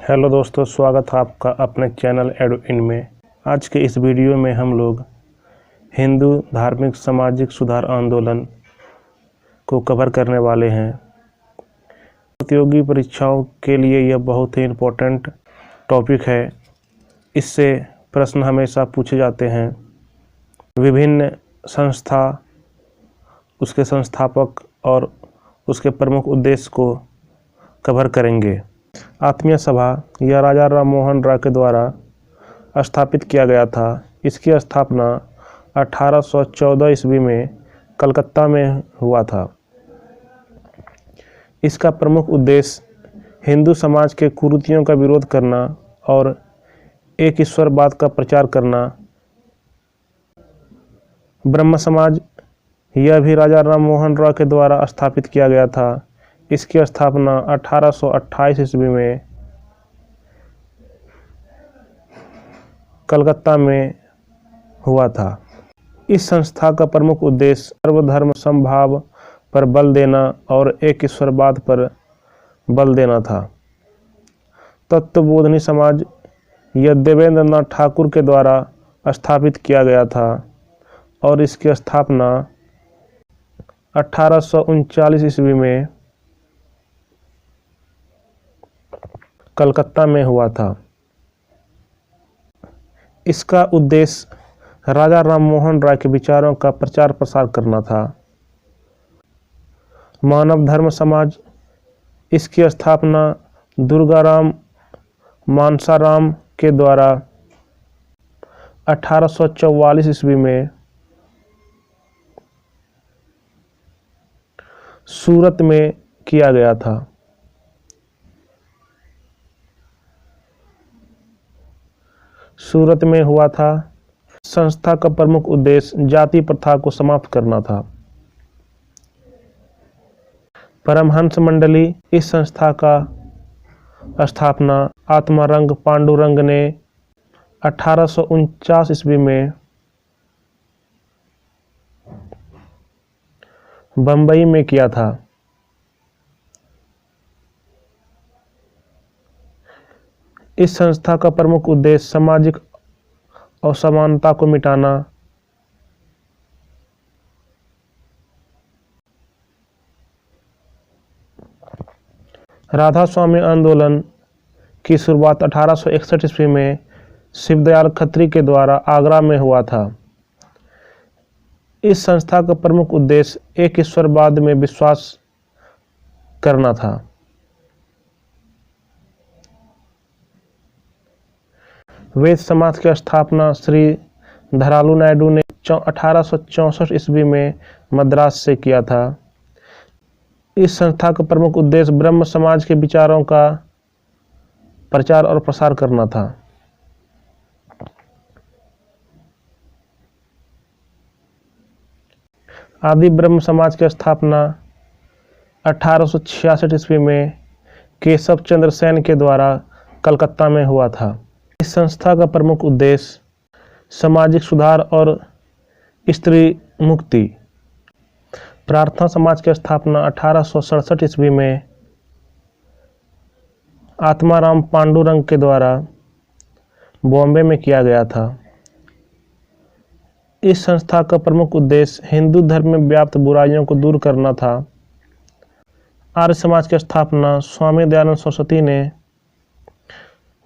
Hello दोस्तों, स्वागत है आपका अपने चैनल एडु इन में। आज के इस वीडियो में हम लोग हिंदू धार्मिक सामाजिक सुधार आंदोलन को कवर करने वाले हैं। प्रतियोगी परीक्षाओं के लिए यह बहुत ही इम्पोर्टेंट टॉपिक है। इससे प्रश्न हमेशा पूछे जाते हैं। विभिन्न संस्था, उसके संस्थापक और उसके प्रमुख उद्देश्य को कवर करेंगे। आत्मीय सभा यह राजा राम मोहन राय के द्वारा स्थापित किया गया था। इसकी स्थापना 1814 ईस्वी में कलकत्ता में हुआ था। इसका प्रमुख उद्देश्य हिंदू समाज के कुरीतियों का विरोध करना और एक ईश्वरवाद का प्रचार करना। ब्रह्म समाज यह भी राजा राम मोहन राय के द्वारा स्थापित किया गया था। इसकी स्थापना 1828 ईस्वी में कलकत्ता में हुआ था। इस संस्था का प्रमुख उद्देश्य सर्वधर्म समभाव पर बल देना और एक ईश्वरवाद पर बल देना था। तत्वबोधनी समाज यह देवेंद्र नाथ ठाकुर के द्वारा स्थापित किया गया था और इसकी स्थापना 1839 ईस्वी में कलकत्ता में हुआ था। इसका उद्देश्य राजा राम मोहन राय के विचारों का प्रचार प्रसार करना था। मानव धर्म समाज, इसकी स्थापना दुर्गाराम मानसाराम के द्वारा 1844 ईस्वी में सूरत में किया गया था। सूरत में हुआ था। संस्था का प्रमुख उद्देश्य जाति प्रथा को समाप्त करना था। परमहंस मंडली, इस संस्था का स्थापना आत्मारंग पांडुरंग ने 1849 ईस्वी में बंबई में किया था। इस संस्था का प्रमुख उद्देश्य सामाजिक असमानता को मिटाना, राधा स्वामी आंदोलन की शुरुआत 1861 ईस्वी में शिवदयाल खत्री के द्वारा आगरा में हुआ था। इस संस्था का प्रमुख उद्देश्य एक ईश्वरवाद में विश्वास करना था। वेद समाज की स्थापना श्री धरालू नायडू ने 1864 ईस्वी में मद्रास से किया था। इस संस्था का प्रमुख उद्देश्य ब्रह्म समाज के विचारों का प्रचार और प्रसार करना था। आदि ब्रह्म समाज की स्थापना 1866 ईस्वी में केशव चंद्र सेन के द्वारा कलकत्ता में हुआ था। इस संस्था का प्रमुख उद्देश्य सामाजिक सुधार और स्त्री मुक्ति। प्रार्थना समाज की स्थापना 1867 ईस्वी में आत्माराम पांडुरंग के द्वारा बॉम्बे में किया गया था। इस संस्था का प्रमुख उद्देश्य हिंदू धर्म में व्याप्त बुराइयों को दूर करना था। आर्य समाज की स्थापना स्वामी दयानंद सरस्वती ने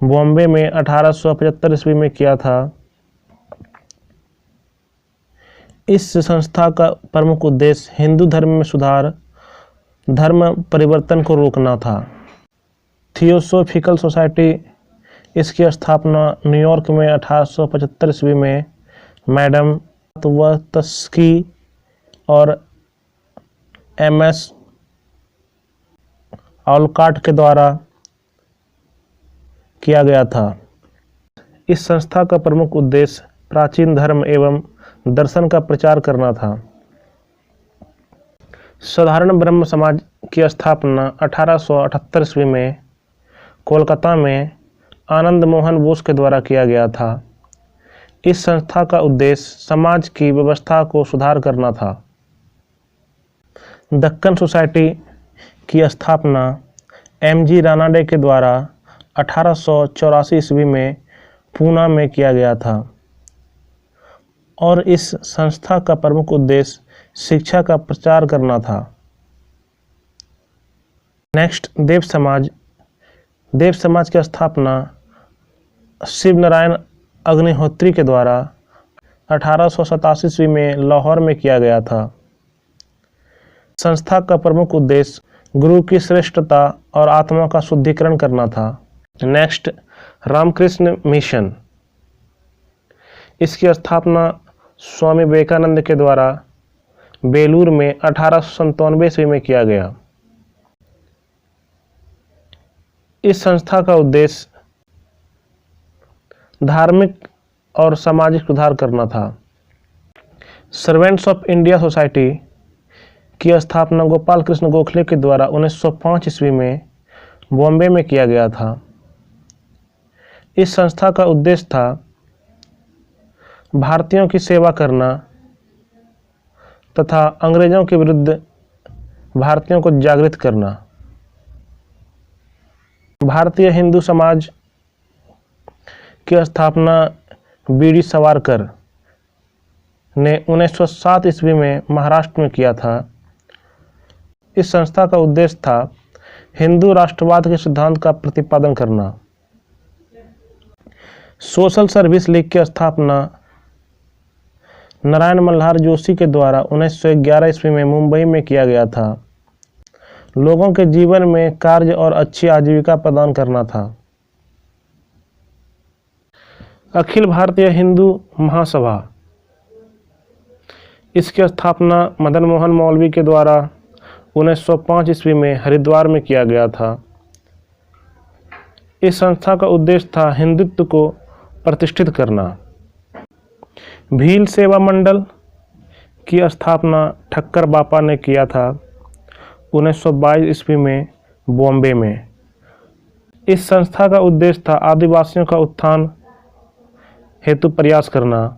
बॉम्बे में 1875 ईस्वी में किया था। इस संस्था का प्रमुख उद्देश्य हिंदू धर्म में सुधार, धर्म परिवर्तन को रोकना था। थियोसोफिकल सोसाइटी, इसकी स्थापना न्यूयॉर्क में 1875 ईस्वी में मैडम ब्लavatsky और MS ऑलकॉट के द्वारा किया गया था। इस संस्था का प्रमुख उद्देश्य प्राचीन धर्म एवं दर्शन का प्रचार करना था। साधारण ब्रह्म समाज की स्थापना 1878 ईस्वी में कोलकाता में आनंद मोहन बोस के द्वारा किया गया था। इस संस्था का उद्देश्य समाज की व्यवस्था को सुधार करना था। दक्कन सोसाइटी की स्थापना MG रानाडे के द्वारा 1884 ईस्वी में पूना में किया गया था और इस संस्था का प्रमुख उद्देश्य शिक्षा का प्रचार करना था। नेक्स्ट, देव समाज। देव समाज की स्थापना शिव नारायण अग्निहोत्री के द्वारा 1887 ईस्वी में लाहौर में किया गया था। संस्था का प्रमुख उद्देश्य गुरु की श्रेष्ठता और आत्मा का शुद्धिकरण करना था। Next, Ramakrishna Mission. इसकी स्थापना स्वामी विवेकानंद के द्वारा बेलूर में 1897 ईस्वी में किया गया। इस संस्था का उद्देश्य धार्मिक और सामाजिक सुधार करना था। सर्वेंट्स ऑफ इंडिया सोसाइटी की स्थापना गोपाल कृष्ण गोखले के द्वारा 1905 ईस्वी में बॉम्बे में किया गया था। इस संस्था का उद्देश्य था भारतीयों की सेवा करना तथा अंग्रेजों के विरुद्ध भारतीयों को जागृत करना। भारतीय हिंदू समाज की स्थापना बीडी सावरकर ने 1907 ईस्वी में महाराष्ट्र में किया था। इस संस्था का उद्देश्य था हिंदू राष्ट्रवाद के सिद्धांत का प्रतिपादन करना। सोशल सर्विस लीग की स्थापना नारायण मल्हार जोशी के द्वारा 1911 ईस्वी में मुंबई में किया गया था। लोगों के जीवन में कार्य और अच्छी आजीविका प्रदान करना था। अखिल भारतीय हिंदू महासभा। इसकी स्थापना मदन मोहन मौलवी के द्वारा 1905 ईस्वी में हरिद्वार में किया गया था। इस संस्था का उद्देश्य था हिंदुत्व को प्रतिष्ठित करना। भील सेवा मंडल की स्थापना ठक्कर बापा ने किया था 1922 ईस्वी में बॉम्बे में। इस संस्था का उद्देश्य था आदिवासियों का उत्थान हेतु प्रयास करना।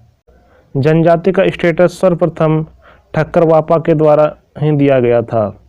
जनजाति का स्टेटस सर्वप्रथम ठक्कर बापा के द्वारा ही दिया गया था।